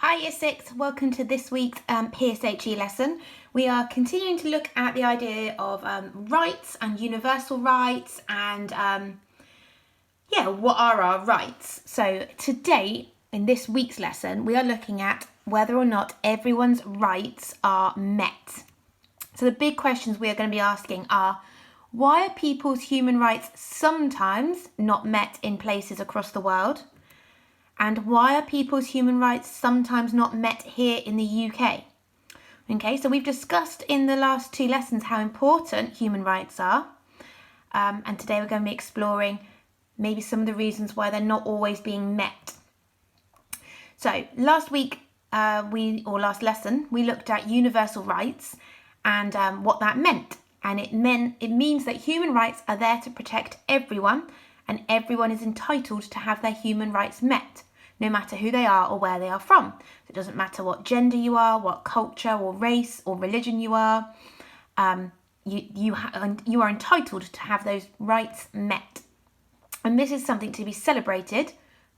Hi Year 6, welcome to this week's PSHE lesson. We are continuing to look at the idea of rights and universal rights and what are our rights? So today, in this week's lesson, we are looking at whether or not everyone's rights are met. So the big questions we are going to be asking are, why are people's human rights sometimes not met in places across the world? And why are people's human rights sometimes not met here in the UK? Okay, so we've discussed in the last two lessons how important human rights are. And today we're going to be exploring maybe some of the reasons why they're not always being met. So last lesson, we looked at universal rights and what that meant. And it means that human rights are there to protect everyone, and everyone is entitled to have their human rights met, no matter who they are or where they are from. It doesn't matter what gender you are, what culture or race or religion you are. You are entitled to have those rights met. And this is something to be celebrated,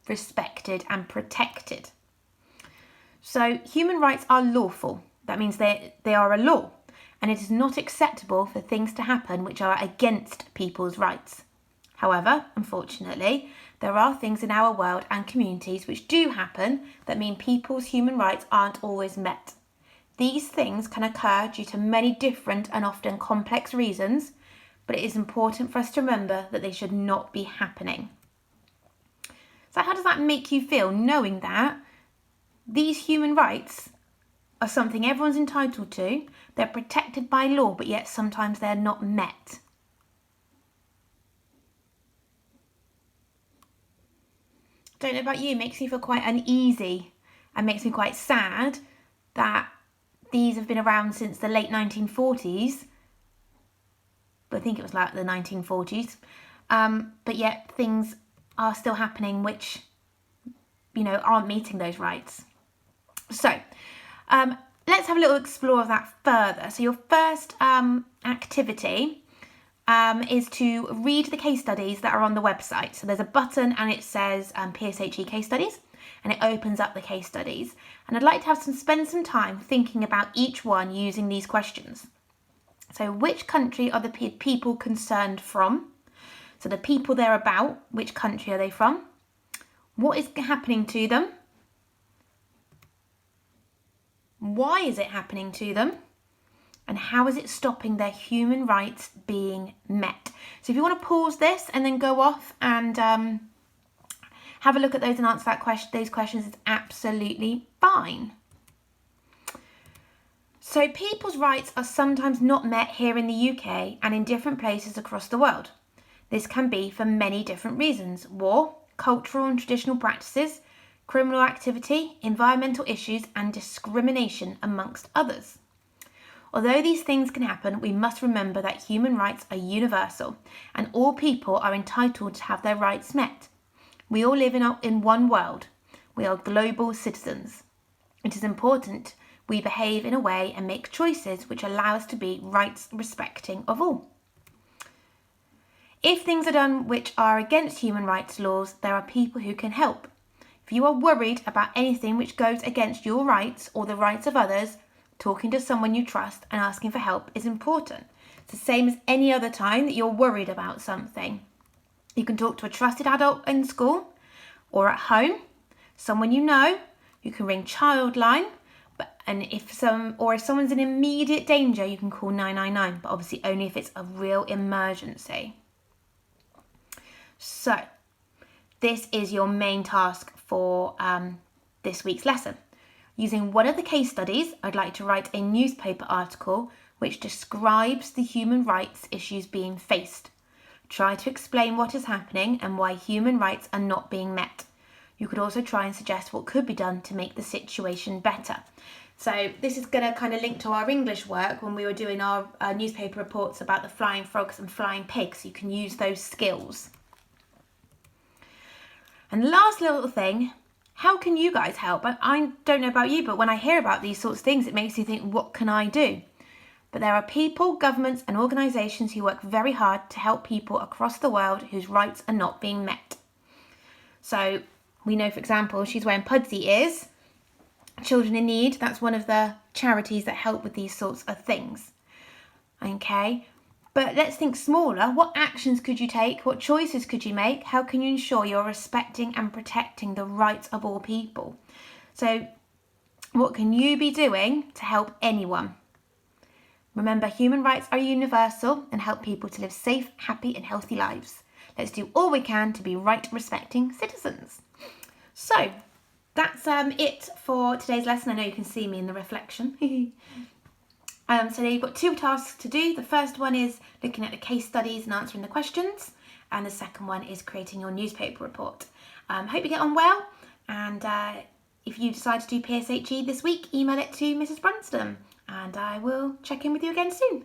respected and protected. So human rights are lawful. That means they are a law. And it is not acceptable for things to happen which are against people's rights. However, unfortunately, there are things in our world and communities which do happen that mean people's human rights aren't always met. These things can occur due to many different and often complex reasons, but it is important for us to remember that they should not be happening. So how does that make you feel, knowing that these human rights are something everyone's entitled to, they're protected by law, but yet sometimes they're not met? Don't know about you, makes me feel quite uneasy and makes me quite sad that these have been around since the late 1940s. I think it was like the 1940s. But yet things are still happening which, aren't meeting those rights. So let's have a little explore of that further. So your first activity is to read the case studies that are on the website. So there's a button and it says PSHE case studies, and it opens up the case studies. And I'd like to spend some time thinking about each one using these questions. So which country are the people concerned from? So the people they're about, which country are they from? What is happening to them? Why is it happening to them? And how is it stopping their human rights being met? So if you want to pause this and then go off and have a look at those and answer those questions, it's absolutely fine. So people's rights are sometimes not met here in the UK and in different places across the world. This can be for many different reasons: war, cultural and traditional practices, criminal activity, environmental issues and discrimination, amongst others. Although these things can happen, we must remember that human rights are universal and all people are entitled to have their rights met. We all live in one world. We are global citizens. It is important we behave in a way and make choices which allow us to be rights respecting of all. If things are done which are against human rights laws, there are people who can help. If you are worried about anything which goes against your rights or the rights of others, talking to someone you trust and asking for help is important. It's the same as any other time that you're worried about something. You can talk to a trusted adult in school or at home, someone you know. You can ring Childline, and if someone's in immediate danger, you can call 999, but obviously only if it's a real emergency. So this is your main task for this week's lesson. Using one of the case studies, I'd like to write a newspaper article which describes the human rights issues being faced. Try to explain what is happening and why human rights are not being met. You could also try and suggest what could be done to make the situation better. So this is going to kind of link to our English work when we were doing our newspaper reports about the flying frogs and flying pigs. You can use those skills. And the last little thing, how can you guys help? I don't know about you, but when I hear about these sorts of things, it makes me think, what can I do? But there are people, governments and organisations who work very hard to help people across the world whose rights are not being met. So we know, for example, she's wearing Pudsey ears. Children in Need, that's one of the charities that help with these sorts of things. Okay, but let's think smaller. What actions could you take? What choices could you make? How can you ensure you're respecting and protecting the rights of all people? So what can you be doing to help anyone? Remember, human rights are universal and help people to live safe, happy and healthy lives. Let's do all we can to be right, respecting citizens. So that's it for today's lesson. I know you can see me in the reflection. So you've got 2 tasks to do. The first one is looking at the case studies and answering the questions. And the second one is creating your newspaper report. Hope you get on well. And if you decide to do PSHE this week, email it to Mrs. Brunston. And I will check in with you again soon.